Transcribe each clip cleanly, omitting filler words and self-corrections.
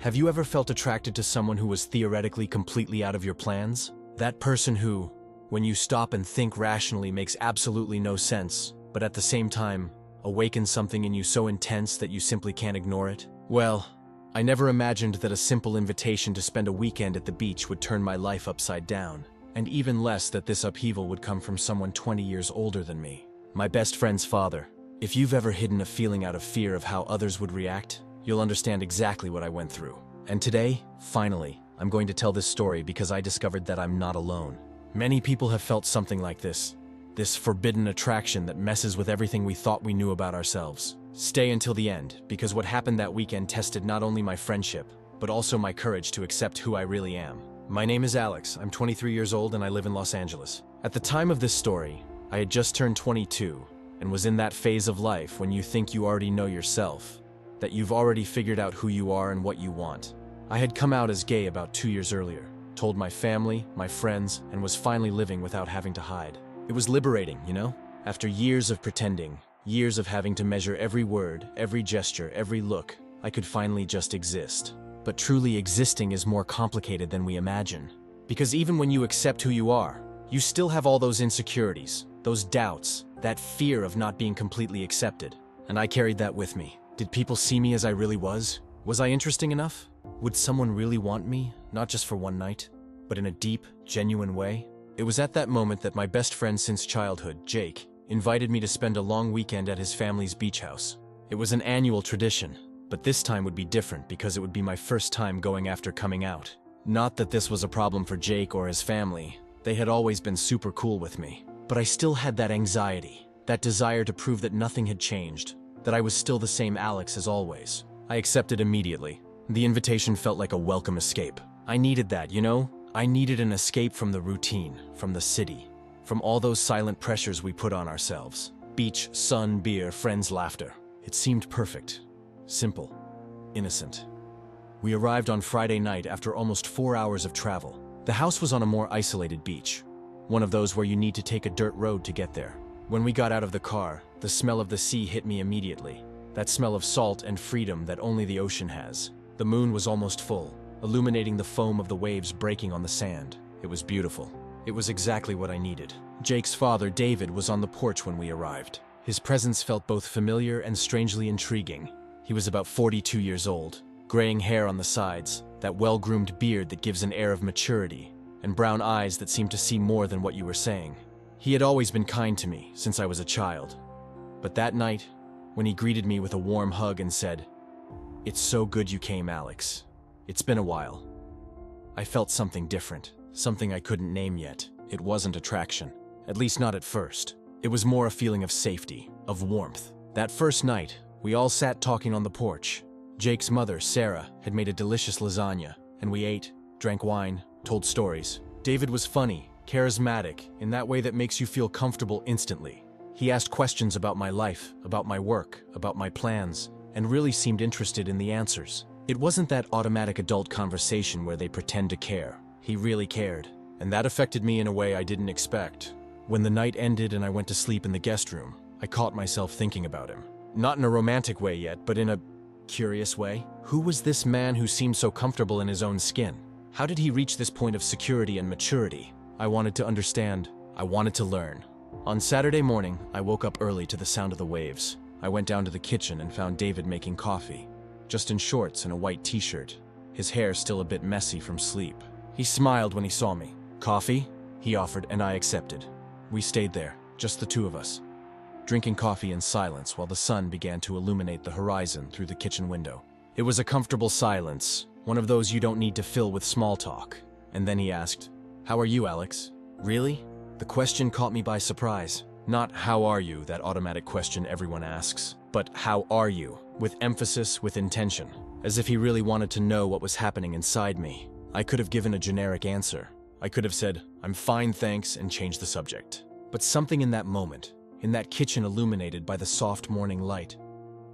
Have you ever felt attracted to someone who was theoretically completely out of your plans? That person who, when you stop and think rationally, makes absolutely no sense, but at the same time, awakens something in you so intense that you simply can't ignore it? Well, I never imagined that a simple invitation to spend a weekend at the beach would turn my life upside down, and even less that this upheaval would come from someone 20 years older than me. My best friend's father. If you've ever hidden a feeling out of fear of how others would react, you'll understand exactly what I went through. And today, finally, I'm going to tell this story because I discovered that I'm not alone. Many people have felt something like this forbidden attraction that messes with everything we thought we knew about ourselves. Stay until the end, because what happened that weekend tested not only my friendship, but also my courage to accept who I really am. My name is Alex, I'm 23 years old and I live in Los Angeles. At the time of this story, I had just turned 22 and was in that phase of life when you think you already know yourself, that you've already figured out who you are and what you want. I had come out as gay about 2 years earlier, told my family, my friends, and was finally living without having to hide. It was liberating, you know? After years of pretending, years of having to measure every word, every gesture, every look, I could finally just exist. But truly existing is more complicated than we imagine. Because even when you accept who you are, you still have all those insecurities, those doubts, that fear of not being completely accepted. And I carried that with me. Did people see me as I really was? Was I interesting enough? Would someone really want me, not just for one night, but in a deep, genuine way? It was at that moment that my best friend since childhood, Jake, invited me to spend a long weekend at his family's beach house. It was an annual tradition, but this time would be different because it would be my first time going after coming out. Not that this was a problem for Jake or his family. They had always been super cool with me. But I still had that anxiety, that desire to prove that nothing had changed, that I was still the same Alex as always. I accepted immediately. The invitation felt like a welcome escape. I needed that, you know? I needed an escape from the routine, from the city, from all those silent pressures we put on ourselves. Beach, sun, beer, friends, laughter. It seemed perfect. Simple. Innocent. We arrived on Friday night after almost 4 hours of travel. The house was on a more isolated beach, one of those where you need to take a dirt road to get there. When we got out of the car, the smell of the sea hit me immediately. That smell of salt and freedom that only the ocean has. The moon was almost full, illuminating the foam of the waves breaking on the sand. It was beautiful. It was exactly what I needed. Jake's father, David, was on the porch when we arrived. His presence felt both familiar and strangely intriguing. He was about 42 years old, graying hair on the sides, that well-groomed beard that gives an air of maturity, and brown eyes that seemed to see more than what you were saying. He had always been kind to me since I was a child. But that night, when he greeted me with a warm hug and said, "It's so good you came, Alex. It's been a while," I felt something different, something I couldn't name yet. It wasn't attraction, at least not at first. It was more a feeling of safety, of warmth. That first night, we all sat talking on the porch. Jake's mother, Sarah, had made a delicious lasagna, and we ate, drank wine, told stories. David was funny, charismatic, in that way that makes you feel comfortable instantly. He asked questions about my life, about my work, about my plans, and really seemed interested in the answers. It wasn't that automatic adult conversation where they pretend to care. He really cared, and that affected me in a way I didn't expect. When the night ended and I went to sleep in the guest room, I caught myself thinking about him. Not in a romantic way yet, but in a curious way. Who was this man who seemed so comfortable in his own skin? How did he reach this point of security and maturity? I wanted to understand. I wanted to learn. On Saturday morning, I woke up early to the sound of the waves. I went down to the kitchen and found David making coffee, just in shorts and a white t-shirt, his hair still a bit messy from sleep. He smiled when he saw me. "Coffee?" he offered, and I accepted. We stayed there, just the two of us, drinking coffee in silence while the sun began to illuminate the horizon through the kitchen window. It was a comfortable silence, one of those you don't need to fill with small talk. And then he asked, "How are you, Alex?" Really? The question caught me by surprise. Not "how are you," that automatic question everyone asks, but "how are you?" with emphasis, with intention, as if he really wanted to know what was happening inside me. I could have given a generic answer. I could have said, "I'm fine, thanks," and changed the subject. But something in that moment, in that kitchen illuminated by the soft morning light,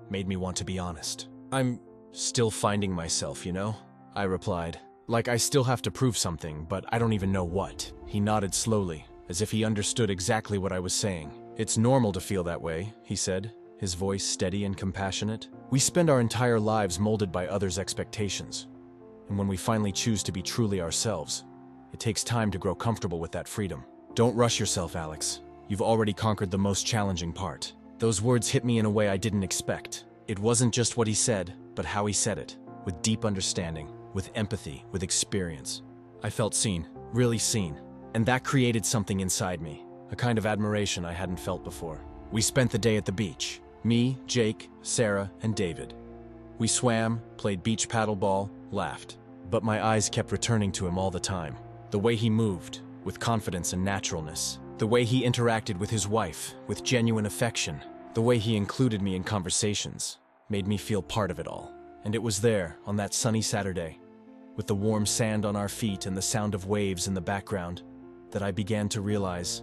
made me want to be honest. "I'm still finding myself, you know?" I replied. "Like I still have to prove something, but I don't even know what." He nodded slowly, as if he understood exactly what I was saying. "It's normal to feel that way," he said, his voice steady and compassionate. "We spend our entire lives molded by others' expectations. And when we finally choose to be truly ourselves, it takes time to grow comfortable with that freedom. Don't rush yourself, Alex. You've already conquered the most challenging part. Those words hit me in a way I didn't expect. It wasn't just what he said, but how he said it, with deep understanding, with empathy, with experience. I felt seen, really seen, and that created something inside me, a kind of admiration I hadn't felt before. We spent the day at the beach. Me, Jake, Sarah, and David. We swam, played beach paddleball, laughed. But my eyes kept returning to him all the time. The way he moved, with confidence and naturalness. The way he interacted with his wife, with genuine affection. The way he included me in conversations, made me feel part of it all. And it was there, on that sunny Saturday, with the warm sand on our feet and the sound of waves in the background, that I began to realize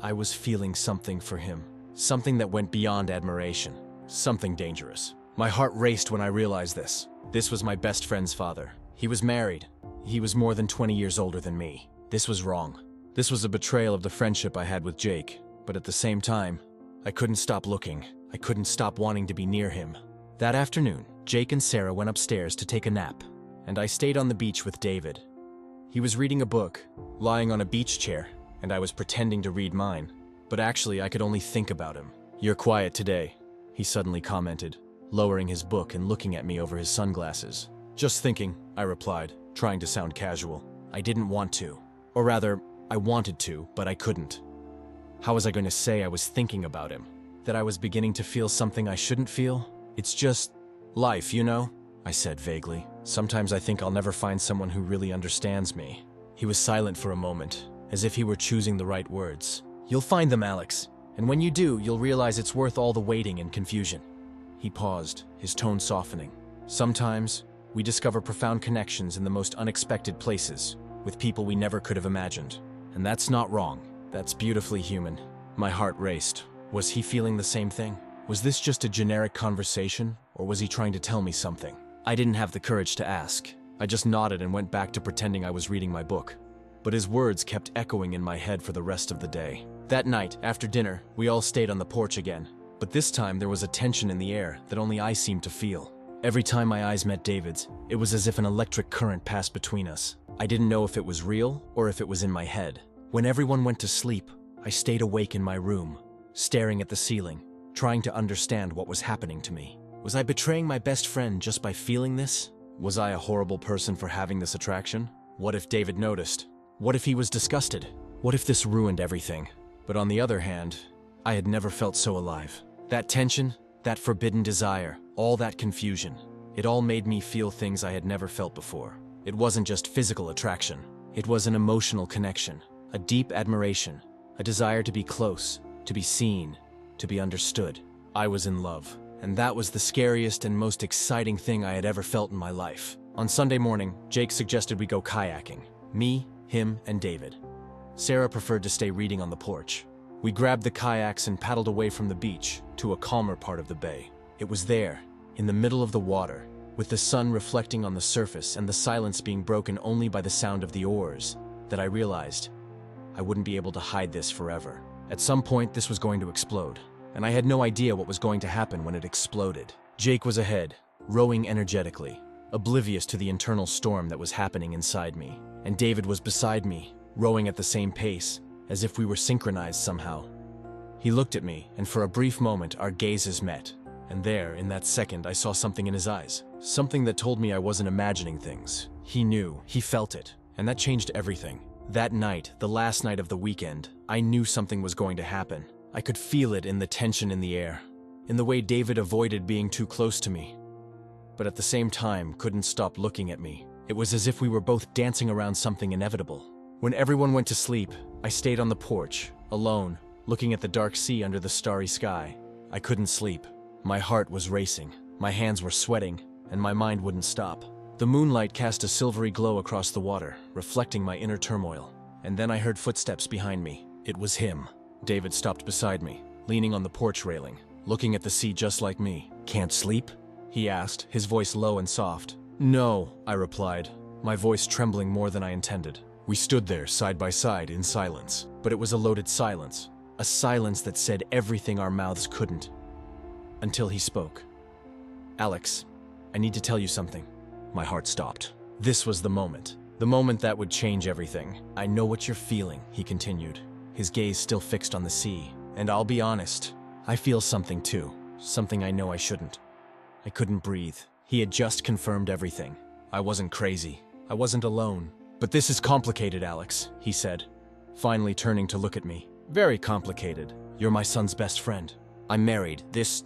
I was feeling something for him. Something that went beyond admiration. Something dangerous. My heart raced when I realized this. This was my best friend's father. He was married. He was more than 20 years older than me. This was wrong. This was a betrayal of the friendship I had with Jake. But at the same time, I couldn't stop looking. I couldn't stop wanting to be near him. That afternoon, Jake and Sarah went upstairs to take a nap, and I stayed on the beach with David. He was reading a book, lying on a beach chair, and I was pretending to read mine. But actually, I could only think about him. "You're quiet today," he suddenly commented, lowering his book and looking at me over his sunglasses. "Just thinking," I replied, trying to sound casual. I didn't want to. Or rather, I wanted to, but I couldn't. How was I going to say I was thinking about him? That I was beginning to feel something I shouldn't feel? It's just life, you know? I said vaguely. Sometimes I think I'll never find someone who really understands me. He was silent for a moment, as if he were choosing the right words. "You'll find them, Alex. And when you do, you'll realize it's worth all the waiting and confusion." He paused, his tone softening. "Sometimes, we discover profound connections in the most unexpected places, with people we never could have imagined. And that's not wrong. That's beautifully human." My heart raced. Was he feeling the same thing? Was this just a generic conversation, or was he trying to tell me something? I didn't have the courage to ask. I just nodded and went back to pretending I was reading my book. But his words kept echoing in my head for the rest of the day. That night, after dinner, we all stayed on the porch again. But this time there was a tension in the air that only I seemed to feel. Every time my eyes met David's, it was as if an electric current passed between us. I didn't know if it was real or if it was in my head. When everyone went to sleep, I stayed awake in my room, staring at the ceiling, trying to understand what was happening to me. Was I betraying my best friend just by feeling this? Was I a horrible person for having this attraction? What if David noticed? What if he was disgusted? What if this ruined everything? But on the other hand, I had never felt so alive. That tension, that forbidden desire, all that confusion, it all made me feel things I had never felt before. It wasn't just physical attraction. It was an emotional connection, a deep admiration, a desire to be close, to be seen, to be understood. I was in love, and that was the scariest and most exciting thing I had ever felt in my life. On Sunday morning, Jake suggested we go kayaking. Me, him, and David. Sarah preferred to stay reading on the porch. We grabbed the kayaks and paddled away from the beach to a calmer part of the bay. It was there, in the middle of the water, with the sun reflecting on the surface and the silence being broken only by the sound of the oars, that I realized I wouldn't be able to hide this forever. At some point, this was going to explode, and I had no idea what was going to happen when it exploded. Jake was ahead, rowing energetically, oblivious to the internal storm that was happening inside me, and David was beside me, rowing at the same pace, as if we were synchronized somehow. He looked at me, and for a brief moment our gazes met, and there, in that second, I saw something in his eyes, something that told me I wasn't imagining things. He knew, he felt it, and that changed everything. That night, the last night of the weekend, I knew something was going to happen. I could feel it in the tension in the air, in the way David avoided being too close to me, but at the same time couldn't stop looking at me. It was as if we were both dancing around something inevitable. When everyone went to sleep, I stayed on the porch, alone, looking at the dark sea under the starry sky. I couldn't sleep. My heart was racing, my hands were sweating, and my mind wouldn't stop. The moonlight cast a silvery glow across the water, reflecting my inner turmoil. And then I heard footsteps behind me. It was him. David stopped beside me, leaning on the porch railing, looking at the sea just like me. "Can't sleep?" he asked, his voice low and soft. "No," I replied, my voice trembling more than I intended. We stood there, side by side, in silence. But it was a loaded silence, a silence that said everything our mouths couldn't. Until he spoke. "Alex, I need to tell you something." My heart stopped. This was the moment. The moment that would change everything. "I know what you're feeling," he continued, his gaze still fixed on the sea. "And I'll be honest, I feel something too. Something I know I shouldn't." I couldn't breathe. He had just confirmed everything. I wasn't crazy. I wasn't alone. "But this is complicated, Alex," he said, finally turning to look at me. "Very complicated. You're my son's best friend. I'm married. This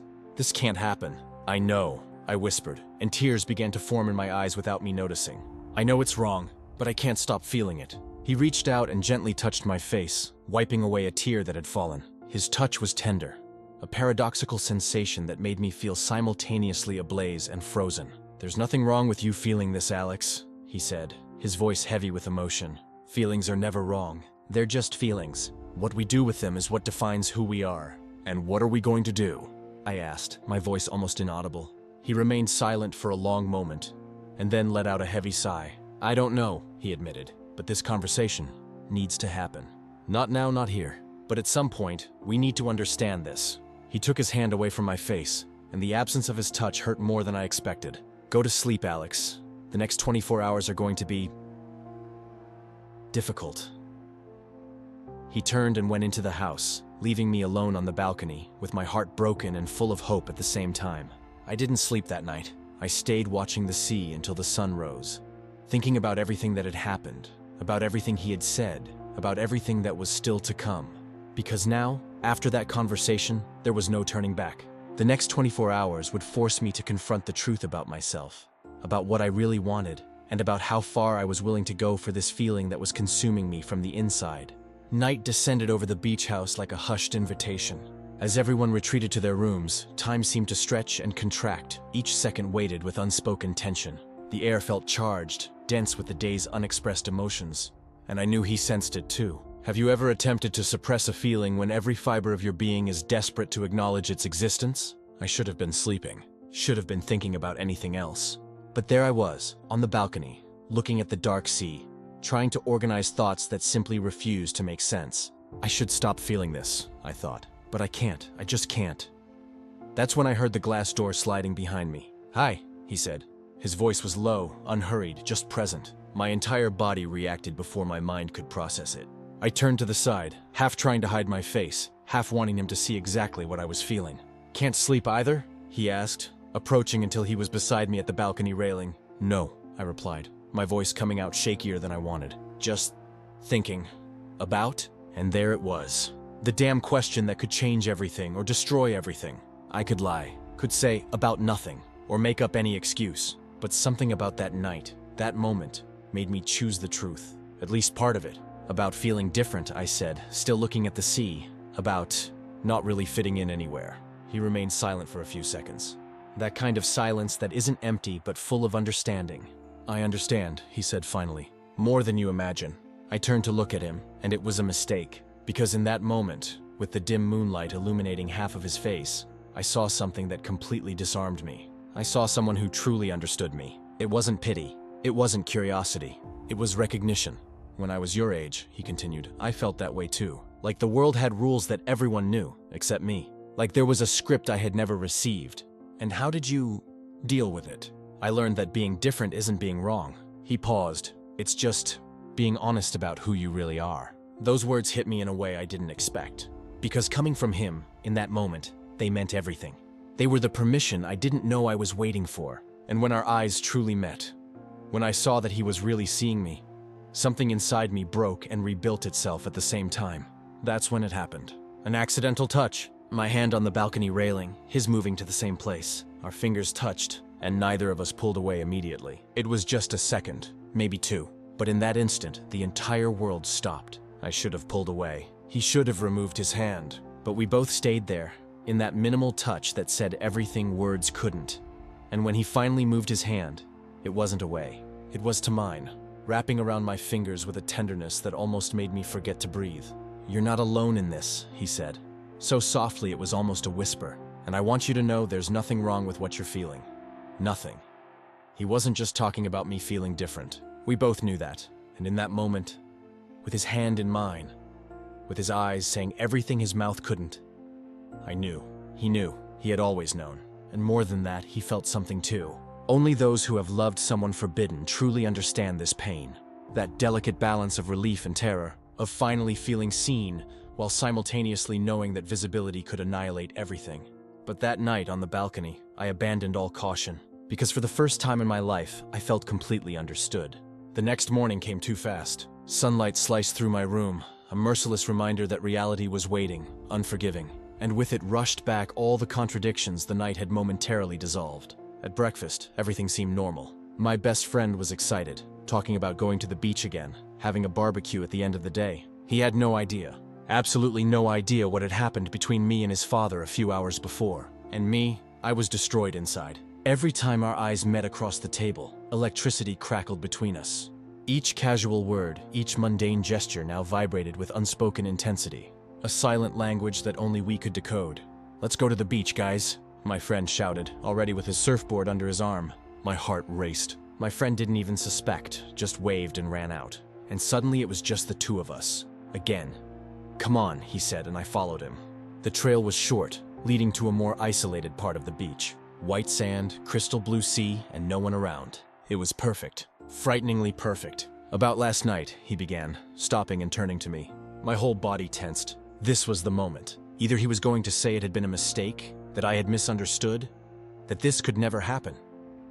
can't happen." "I know," I whispered, and tears began to form in my eyes without me noticing. "I know it's wrong, but I can't stop feeling it." He reached out and gently touched my face, wiping away a tear that had fallen. His touch was tender, a paradoxical sensation that made me feel simultaneously ablaze and frozen. "There's nothing wrong with you feeling this, Alex," he said, his voice heavy with emotion. "Feelings are never wrong. They're just feelings. What we do with them is what defines who we are." "And what are we going to do?" I asked, my voice almost inaudible. He remained silent for a long moment, and then let out a heavy sigh. "I don't know," he admitted, "but this conversation needs to happen. Not now, not here. But at some point, we need to understand this." He took his hand away from my face, and the absence of his touch hurt more than I expected. "Go to sleep, Alex. The next 24 hours are going to be difficult." He turned and went into the house, leaving me alone on the balcony, with my heart broken and full of hope at the same time. I didn't sleep that night. I stayed watching the sea until the sun rose, thinking about everything that had happened, about everything he had said, about everything that was still to come. Because now, after that conversation, there was no turning back. The next 24 hours would force me to confront the truth about myself, about what I really wanted, and about how far I was willing to go for this feeling that was consuming me from the inside. Night descended over the beach house like a hushed invitation. As everyone retreated to their rooms, time seemed to stretch and contract. Each second waited with unspoken tension. The air felt charged, dense with the day's unexpressed emotions, and I knew he sensed it too. Have you ever attempted to suppress a feeling when every fiber of your being is desperate to acknowledge its existence? I should have been sleeping, should have been thinking about anything else. But there I was, on the balcony, looking at the dark sea, trying to organize thoughts that simply refused to make sense. I should stop feeling this, I thought. But I can't. I just can't. That's when I heard the glass door sliding behind me. "Hi," he said. His voice was low, unhurried, just present. My entire body reacted before my mind could process it. I turned to the side, half trying to hide my face, half wanting him to see exactly what I was feeling. "Can't sleep either?" he asked, approaching until he was beside me at the balcony railing. "No," I replied, my voice coming out shakier than I wanted. "Just thinking about?" And there it was. The damn question that could change everything or destroy everything. I could lie, could say about nothing, or make up any excuse. But something about that night, that moment, made me choose the truth. At least part of it. About feeling different, I said, still looking at the sea. About not really fitting in anywhere. He remained silent for a few seconds. That kind of silence that isn't empty but full of understanding. "I understand," he said finally. "More than you imagine." I turned to look at him, and it was a mistake. Because in that moment, with the dim moonlight illuminating half of his face, I saw something that completely disarmed me. I saw someone who truly understood me. It wasn't pity. It wasn't curiosity. It was recognition. "When I was your age," he continued, "I felt that way too. Like the world had rules that everyone knew, except me. Like there was a script I had never received. And how did you deal with it? I learned that being different isn't being wrong." He paused. "It's just being honest about who you really are." Those words hit me in a way I didn't expect. Because coming from him, in that moment, they meant everything. They were the permission I didn't know I was waiting for. And when our eyes truly met, when I saw that he was really seeing me, something inside me broke and rebuilt itself at the same time. That's when it happened. An accidental touch. My hand on the balcony railing, his moving to the same place. Our fingers touched, and neither of us pulled away immediately. It was just a second, maybe two. But in that instant, the entire world stopped. I should have pulled away. He should have removed his hand. But we both stayed there, in that minimal touch that said everything words couldn't. And when he finally moved his hand, it wasn't away. It was to mine, wrapping around my fingers with a tenderness that almost made me forget to breathe. "You're not alone in this," he said. So softly it was almost a whisper. "And I want you to know there's nothing wrong with what you're feeling. Nothing." He wasn't just talking about me feeling different. We both knew that. And in that moment, with his hand in mine, with his eyes saying everything his mouth couldn't, I knew. He knew. He had always known. And more than that, he felt something too. Only those who have loved someone forbidden truly understand this pain. That delicate balance of relief and terror, of finally feeling seen, while simultaneously knowing that visibility could annihilate everything. But that night on the balcony, I abandoned all caution, because for the first time in my life, I felt completely understood. The next morning came too fast. Sunlight sliced through my room, a merciless reminder that reality was waiting, unforgiving, and with it rushed back all the contradictions the night had momentarily dissolved. At breakfast, everything seemed normal. My best friend was excited, talking about going to the beach again, having a barbecue at the end of the day. He had no idea, absolutely no idea what had happened between me and his father a few hours before. And me, I was destroyed inside. Every time our eyes met across the table, electricity crackled between us. Each casual word, each mundane gesture now vibrated with unspoken intensity. A silent language that only we could decode. "Let's go to the beach, guys," my friend shouted, already with his surfboard under his arm. My heart raced. My friend didn't even suspect, just waved and ran out. And suddenly it was just the two of us. Again. "Come on," he said, and I followed him. The trail was short, leading to a more isolated part of the beach. White sand, crystal blue sea, and no one around. It was perfect. Frighteningly perfect. "About last night," he began, stopping and turning to me. My whole body tensed. This was the moment. Either he was going to say it had been a mistake, that I had misunderstood, that this could never happen.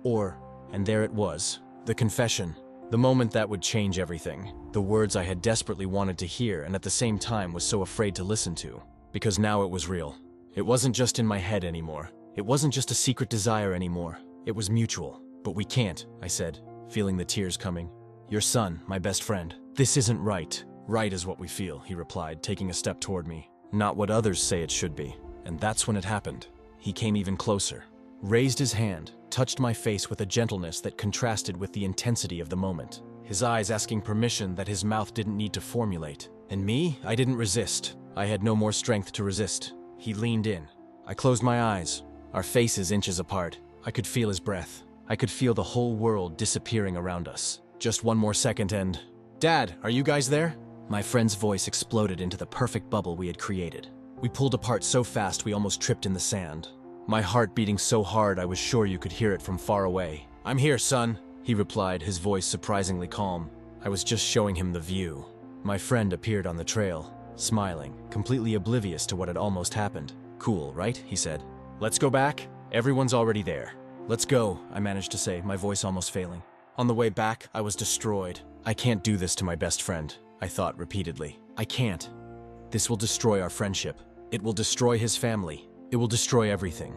Or, and there it was, the confession, the moment that would change everything, the words I had desperately wanted to hear and at the same time was so afraid to listen to. Because now it was real. It wasn't just in my head anymore. It wasn't just a secret desire anymore. It was mutual. "But we can't," I said, feeling the tears coming. "Your son, my best friend. This isn't right." "Right is what we feel," he replied, taking a step toward me. "Not what others say it should be." And that's when it happened. He came even closer, raised his hand, touched my face with a gentleness that contrasted with the intensity of the moment. His eyes asking permission that his mouth didn't need to formulate. And me, I didn't resist. I had no more strength to resist. He leaned in. I closed my eyes, our faces inches apart. I could feel his breath. I could feel the whole world disappearing around us. Just one more second and... "Dad, are you guys there?" My friend's voice exploded into the perfect bubble we had created. We pulled apart so fast we almost tripped in the sand. My heart beating so hard I was sure you could hear it from far away. "I'm here, son," he replied, his voice surprisingly calm. I was just showing him the view. My friend appeared on the trail, smiling, completely oblivious to what had almost happened. "Cool, right?" he said. "Let's go back? Everyone's already there." "Let's go," I managed to say, my voice almost failing. On the way back, I was destroyed. I can't do this to my best friend, I thought repeatedly. I can't. This will destroy our friendship. It will destroy his family. It will destroy everything.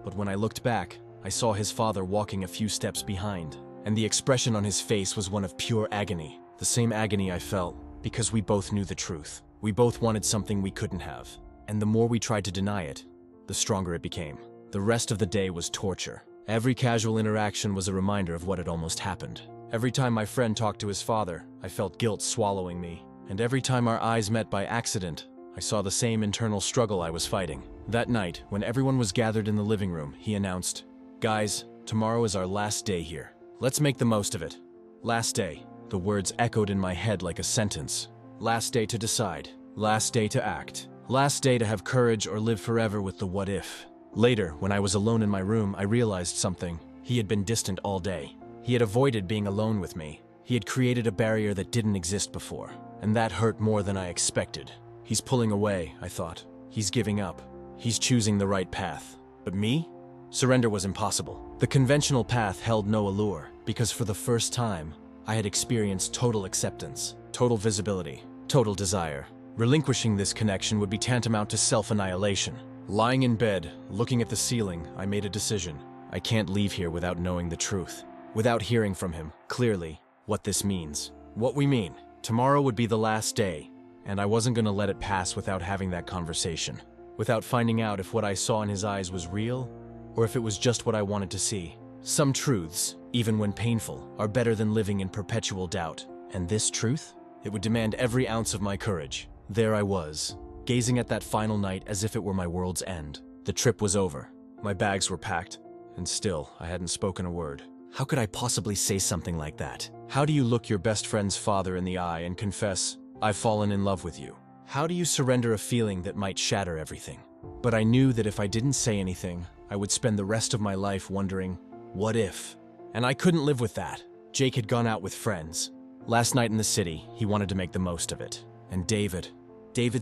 But when I looked back, I saw his father walking a few steps behind, and the expression on his face was one of pure agony. The same agony I felt, because we both knew the truth. We both wanted something we couldn't have. And the more we tried to deny it, the stronger it became. The rest of the day was torture. Every casual interaction was a reminder of what had almost happened. Every time my friend talked to his father, I felt guilt swallowing me. And every time our eyes met by accident, I saw the same internal struggle I was fighting. That night, when everyone was gathered in the living room, he announced, "Guys, tomorrow is our last day here. Let's make the most of it." Last day. The words echoed in my head like a sentence. Last day to decide. Last day to act. Last day to have courage or live forever with the what if. Later, when I was alone in my room, I realized something. He had been distant all day. He had avoided being alone with me. He had created a barrier that didn't exist before. And that hurt more than I expected. He's pulling away, I thought. He's giving up. He's choosing the right path. But me? Surrender was impossible. The conventional path held no allure, because for the first time, I had experienced total acceptance, total visibility, total desire. Relinquishing this connection would be tantamount to self-annihilation. Lying in bed, looking at the ceiling, I made a decision. I can't leave here without knowing the truth. Without hearing from him, clearly, what this means. What we mean. Tomorrow would be the last day, and I wasn't gonna let it pass without having that conversation. Without finding out if what I saw in his eyes was real, or if it was just what I wanted to see. Some truths, even when painful, are better than living in perpetual doubt. And this truth? It would demand every ounce of my courage. There I was, gazing at that final night as if it were my world's end. The trip was over. My bags were packed, and still, I hadn't spoken a word. How could I possibly say something like that? How do you look your best friend's father in the eye and confess, "I've fallen in love with you"? How do you surrender a feeling that might shatter everything? But I knew that if I didn't say anything, I would spend the rest of my life wondering, What if? And I couldn't live with that. Jake had gone out with friends. Last night in the city, he wanted to make the most of it. And David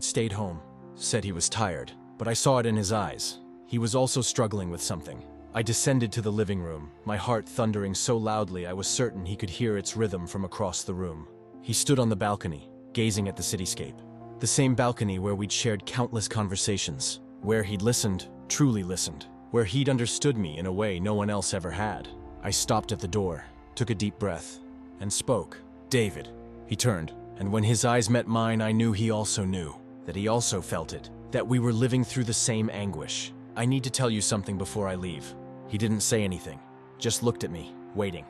stayed home, said he was tired, but I saw it in his eyes. He was also struggling with something. I descended to the living room, my heart thundering so loudly I was certain he could hear its rhythm from across the room. He stood on the balcony, gazing at the cityscape. The same balcony where we'd shared countless conversations, where he'd listened, truly listened, where he'd understood me in a way no one else ever had. I stopped at the door, took a deep breath, and spoke. David. He turned, and when his eyes met mine, I knew he also knew, that he also felt it, that we were living through the same anguish. I need to tell you something before I leave. He didn't say anything, just looked at me, waiting.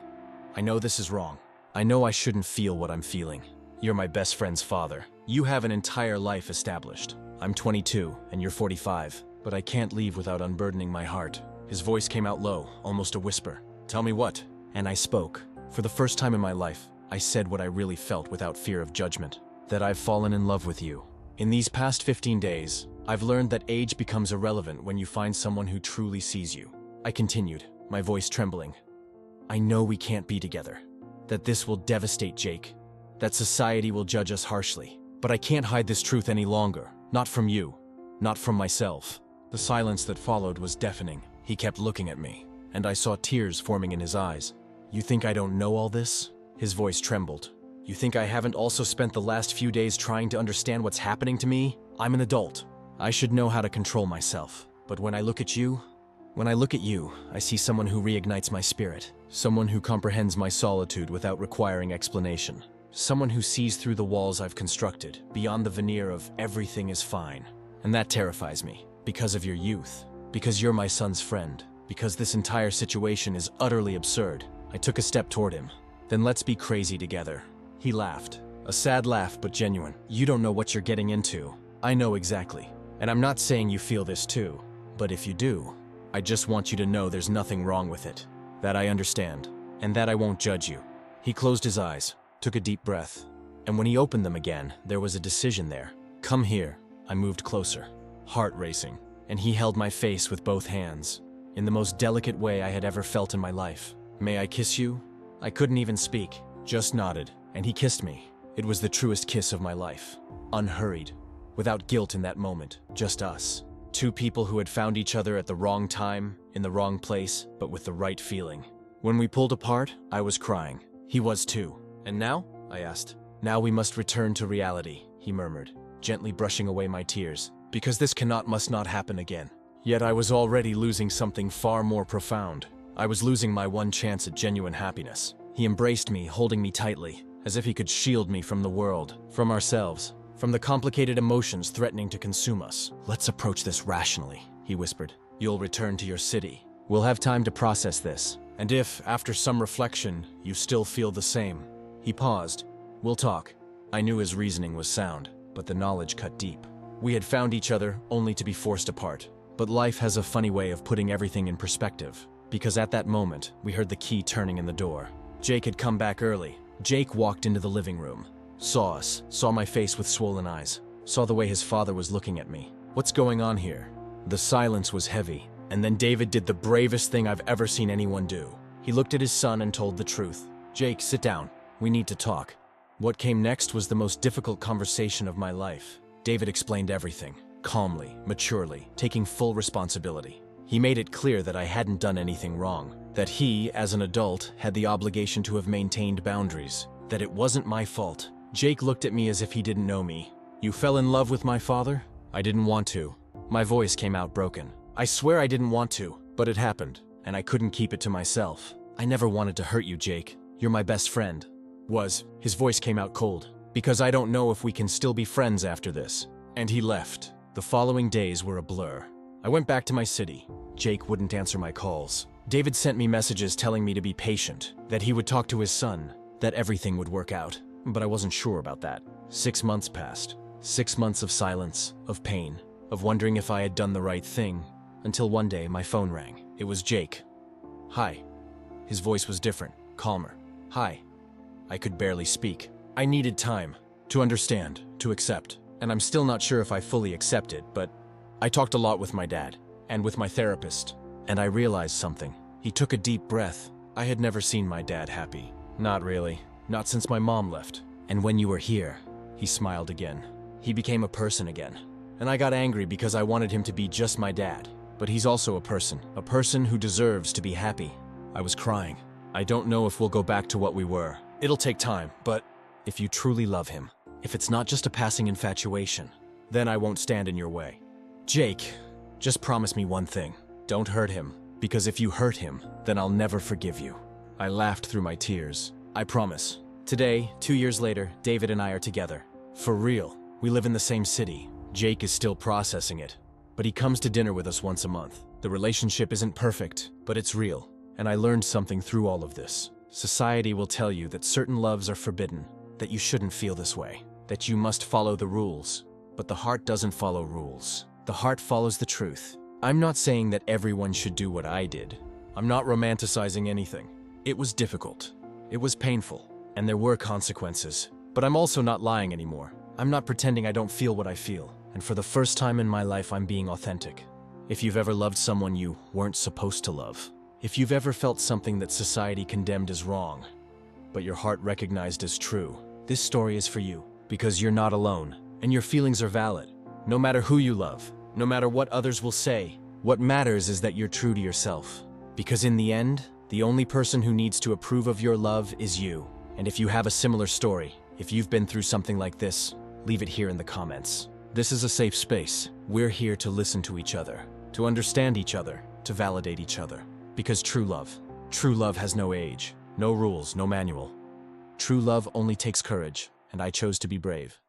I know this is wrong. I know I shouldn't feel what I'm feeling. You're my best friend's father. You have an entire life established. I'm 22, and you're 45, but I can't leave without unburdening my heart. His voice came out low, almost a whisper. Tell me what? And I spoke. For the first time in my life, I said what I really felt without fear of judgment. That I've fallen in love with you. In these past 15 days, I've learned that age becomes irrelevant when you find someone who truly sees you. I continued, my voice trembling. I know we can't be together. That this will devastate Jake. That society will judge us harshly. But I can't hide this truth any longer. Not from you. Not from myself. The silence that followed was deafening. He kept looking at me, and I saw tears forming in his eyes. You think I don't know all this? His voice trembled. You think I haven't also spent the last few days trying to understand what's happening to me? I'm an adult. I should know how to control myself. But when I look at you, I see someone who reignites my spirit. Someone who comprehends my solitude without requiring explanation. Someone who sees through the walls I've constructed, beyond the veneer of everything is fine. And that terrifies me, because of your youth. Because you're my son's friend. Because this entire situation is utterly absurd. I took a step toward him. Then let's be crazy together. He laughed. A sad laugh, but genuine. You don't know what you're getting into. I know exactly. And I'm not saying you feel this too. But if you do, I just want you to know there's nothing wrong with it. That I understand. And that I won't judge you. He closed his eyes, took a deep breath. And when he opened them again, there was a decision there. Come here. I moved closer, heart racing. And he held my face with both hands, in the most delicate way I had ever felt in my life. May I kiss you? I couldn't even speak, just nodded, and he kissed me. It was the truest kiss of my life. Unhurried, without guilt in that moment, just us. Two people who had found each other at the wrong time, in the wrong place, but with the right feeling. When we pulled apart, I was crying. He was too. And now? I asked. Now we must return to reality, he murmured, gently brushing away my tears. Because this must not happen again. Yet I was already losing something far more profound. I was losing my one chance at genuine happiness. He embraced me, holding me tightly, as if he could shield me from the world, from ourselves, from the complicated emotions threatening to consume us. Let's approach this rationally, he whispered. You'll return to your city. We'll have time to process this. And if, after some reflection, you still feel the same. He paused. We'll talk. I knew his reasoning was sound, but the knowledge cut deep. We had found each other only to be forced apart. But life has a funny way of putting everything in perspective. Because at that moment, we heard the key turning in the door. Jake had come back early. Jake walked into the living room. Saw us, saw my face with swollen eyes. Saw the way his father was looking at me. What's going on here? The silence was heavy. And then David did the bravest thing I've ever seen anyone do. He looked at his son and told the truth. Jake, sit down. We need to talk. What came next was the most difficult conversation of my life. David explained everything, calmly, maturely, taking full responsibility. He made it clear that I hadn't done anything wrong, that he, as an adult, had the obligation to have maintained boundaries, that it wasn't my fault. Jake looked at me as if he didn't know me. You fell in love with my father? I didn't want to. My voice came out broken. I swear I didn't want to, but it happened, and I couldn't keep it to myself. I never wanted to hurt you, Jake. You're my best friend. His voice came out cold. Because I don't know if we can still be friends after this. And he left. The following days were a blur. I went back to my city. Jake wouldn't answer my calls. David sent me messages telling me to be patient, that he would talk to his son, that everything would work out. But I wasn't sure about that. 6 months passed. 6 months of silence, of pain, of wondering if I had done the right thing, until one day my phone rang. It was Jake. Hi. His voice was different, calmer. Hi. I could barely speak. I needed time to understand, to accept, and I'm still not sure if I fully accept it, but I talked a lot with my dad and with my therapist, and I realized something. He took a deep breath. I had never seen my dad happy. Not really. Not since my mom left. And when you were here, he smiled again. He became a person again. And I got angry because I wanted him to be just my dad. But he's also a person who deserves to be happy. I was crying. I don't know if we'll go back to what we were. It'll take time, but if you truly love him, if it's not just a passing infatuation, then I won't stand in your way. Jake, just promise me one thing. Don't hurt him, because if you hurt him, then I'll never forgive you. I laughed through my tears. I promise. Today, 2 years later, David and I are together. For real. We live in the same city. Jake is still processing it, but he comes to dinner with us once a month. The relationship isn't perfect, but it's real. And I learned something through all of this. Society will tell you that certain loves are forbidden, that you shouldn't feel this way, that you must follow the rules. But the heart doesn't follow rules. The heart follows the truth. I'm not saying that everyone should do what I did. I'm not romanticizing anything. It was difficult. It was painful. And there were consequences. But I'm also not lying anymore. I'm not pretending I don't feel what I feel. And for the first time in my life, I'm being authentic. If you've ever loved someone you weren't supposed to love, if you've ever felt something that society condemned as wrong, but your heart recognized as true, this story is for you, because you're not alone, and your feelings are valid. No matter who you love, no matter what others will say, what matters is that you're true to yourself. Because in the end, the only person who needs to approve of your love is you. And if you have a similar story, if you've been through something like this, leave it here in the comments. This is a safe space. We're here to listen to each other, to understand each other, to validate each other. Because true love has no age, no rules, no manual. True love only takes courage, and I chose to be brave.